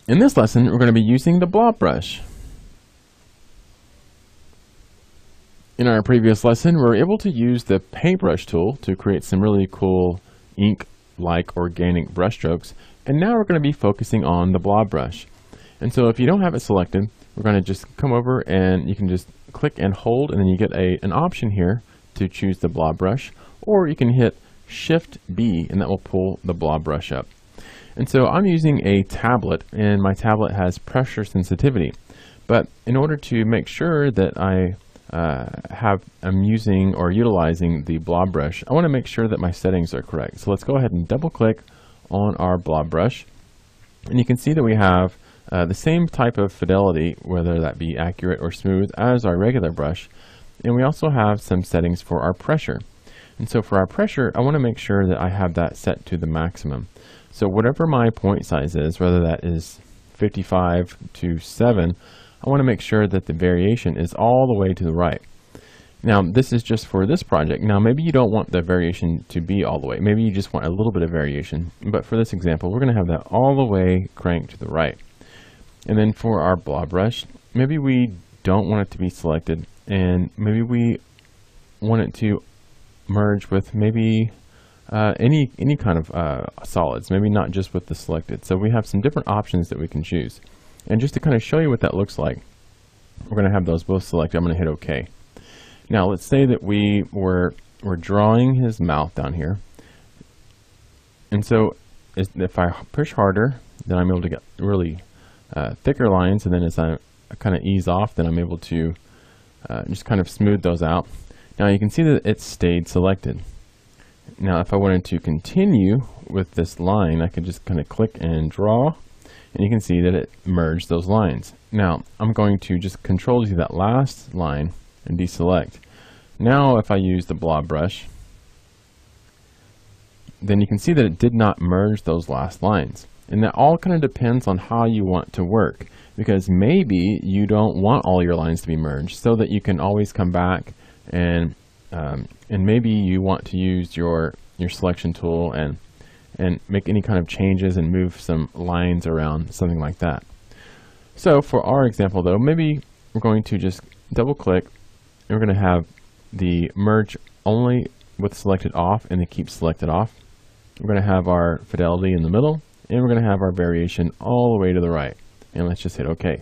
In this lesson, we're going to be using the blob brush. In our previous lesson, we were able to use the paintbrush tool to create some really cool ink-like organic brush strokes, and now we're going to be focusing on the blob brush. And so if you don't have it selected, we're going to just come over and you can just click and hold, and then you get an option here to choose the blob brush, or you can hit Shift B and that will pull the blob brush up. And so I'm using a tablet, and my tablet has pressure sensitivity. But in order to make sure that I'm using or utilizing the blob brush, I want to make sure that my settings are correct. So let's go ahead and double click on our blob brush. And you can see that we have the same type of fidelity, whether that be accurate or smooth, as our regular brush. And we also have some settings for our pressure. And so for our pressure, I want to make sure that I have that set to the maximum. So whatever my point size is, whether that is 55 to 7, I want to make sure that the variation is all the way to the right. Now this is just for this project. Now maybe you don't want the variation to be all the way. Maybe you just want a little bit of variation. But for this example, we're going to have that all the way cranked to the right. And then for our blob brush, maybe we don't want it to be selected, and maybe we want it to merge with maybe any kind of solids, maybe not just with the selected. So we have some different options that we can choose. And just to kind of show you what that looks like, we're going to have those both selected. I'm going to hit OK. Now let's say that we're drawing his mouth down here. And so if I push harder, then I'm able to get really thicker lines, and then as I kind of ease off, then I'm able to just kind of smooth those out. Now you can see that it stayed selected. Now if I wanted to continue with this line, I could just kind of click and draw, and you can see that it merged those lines. Now I'm going to just Control Z that last line and deselect. Now if I use the blob brush, then you can see that it did not merge those last lines. And that all kind of depends on how you want to work, because maybe you don't want all your lines to be merged, so that you can always come back and maybe you want to use your selection tool and make any kind of changes and move some lines around, something like that. So for our example though, maybe we're going to just double click, and we're going to have the merge only with selected off and the keep selected off. We're going to have our fidelity in the middle, and we're going to have our variation all the way to the right. And let's just hit OK.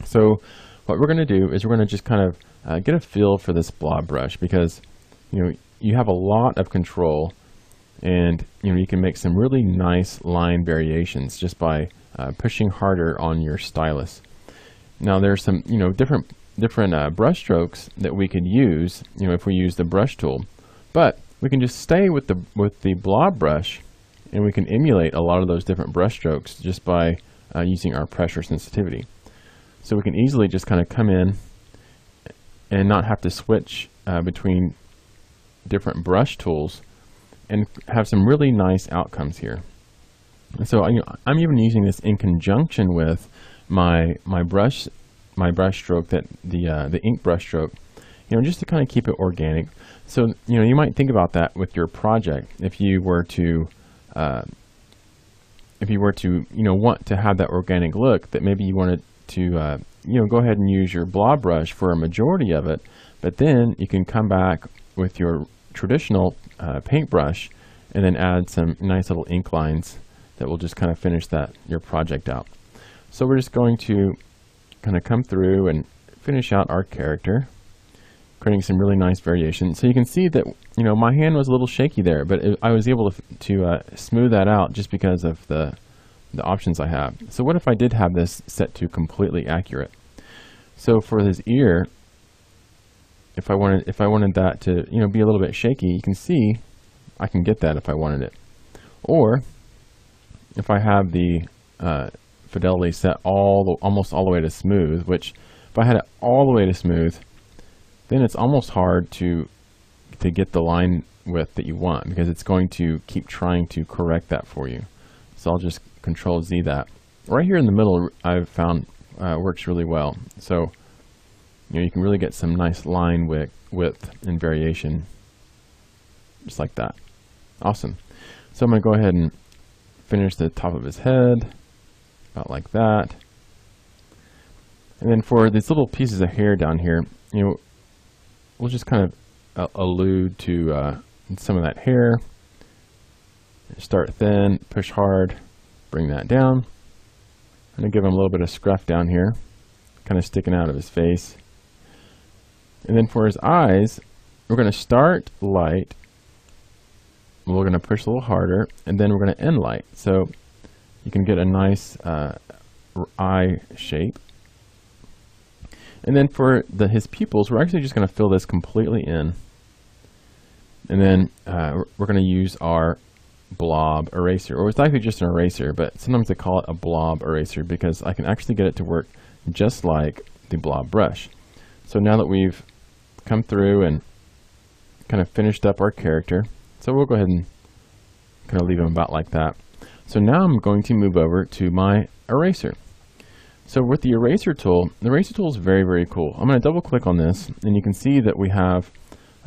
So what we're going to do is we're going to just kind of get a feel for this blob brush, because you have a lot of control, and you can make some really nice line variations just by pushing harder on your stylus. Now there's some different brush strokes that we could use if we use the brush tool, but we can just stay with the blob brush, and we can emulate a lot of those different brush strokes just by using our pressure sensitivity. So we can easily just kind of come in and not have to switch between different brush tools and have some really nice outcomes here. And so I'm even using this in conjunction with my brush stroke, that the ink brush stroke, just to kind of keep it organic. So you might think about that with your project. If you were to want to have that organic look, that maybe you wanted to go ahead and use your blob brush for a majority of it, but then you can come back with your traditional paintbrush and then add some nice little ink lines that will just kind of finish your project out. So we're just going to kind of come through and finish out our character, creating some really nice variation. So you can see that my hand was a little shaky there, but I was able to smooth that out just because of the options I have. So what if I did have this set to completely accurate? So for his ear, if I wanted that to be a little bit shaky, you can see I can get that if I wanted it. Or if I have the fidelity set almost all the way to smooth, which if I had it all the way to smooth, then it's almost hard to get the line width that you want, because it's going to keep trying to correct that for you. So I'll just Control Z that. Right here in the middle, I've found works really well. So you can really get some nice line width and variation, just like that. Awesome. So I'm going to go ahead and finish the top of his head about like that. And then for these little pieces of hair down here, you know, we'll just kind of allude to some of that hair. Start thin, push hard, bring that down. I'm going to give him a little bit of scruff down here, kind of sticking out of his face. And then for his eyes, we're going to start light. We're going to push a little harder, and then we're going to end light. So you can get a nice eye shape. And then for his pupils, we're actually just going to fill this completely in. And then we're going to use our blob eraser, or it's actually just an eraser, but sometimes they call it a blob eraser because I can actually get it to work just like the blob brush. So now that we've come through and kind of finished up our character, so we'll go ahead and kind of leave him about like that. So now I'm going to move over to my eraser. So with the eraser tool is very, very cool. I'm going to double click on this, and you can see that we have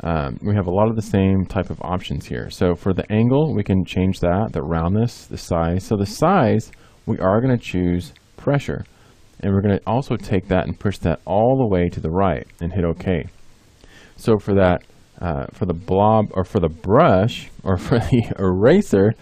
a lot of the same type of options here. So for the angle, we can change that, the roundness, the size. So the size, we are going to choose pressure, and we're going to also take that and push that all the way to the right and hit OK. So for that, for the blob, or for the brush, or for the eraser,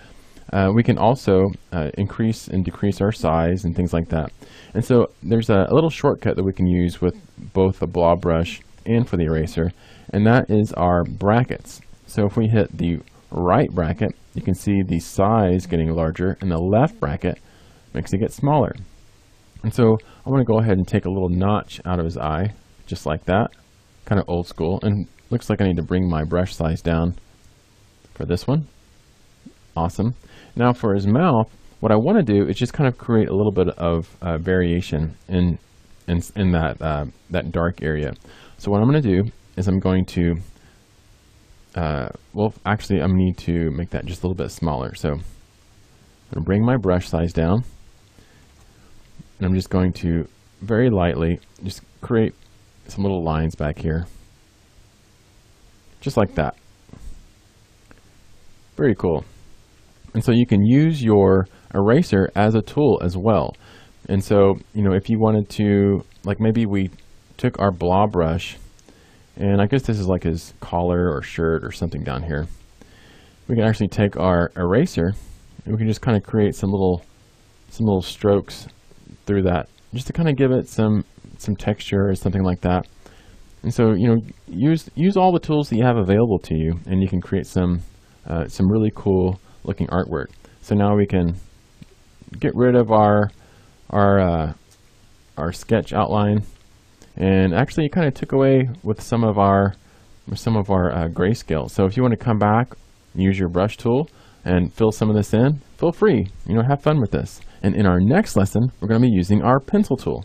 we can also increase and decrease our size and things like that. And so there's a little shortcut that we can use with both the blob brush and for the eraser, and that is our brackets. So if we hit the right bracket, you can see the size getting larger, and the left bracket makes it get smaller. And so I'm going to go ahead and take a little notch out of his eye, just like that, kind of old school, and looks like I need to bring my brush size down for this one. Awesome. Now for his mouth, what I want to do is just kind of create a little bit of variation in that dark area. So what I'm going to do is I'm going to, well, actually, I need to make that just a little bit smaller. So I'm going to bring my brush size down, and I'm just going to very lightly just create some little lines back here, just like that. Very cool. And so you can use your eraser as a tool as well. And so, you know, if you wanted to, like maybe we took our blob brush, and I guess this is like his collar or shirt or something down here. We can actually take our eraser, and we can just kind of create some little strokes through that, just to kind of give it some texture or something like that. And so, you know, use all the tools that you have available to you, and you can create some really cool looking artwork. So now we can get rid of our sketch outline, and actually it kind of took away with some of our grayscale. So if you want to come back, use your brush tool and fill some of this in, feel free, you know, have fun with this. And in our next lesson, we're going to be using our pencil tool.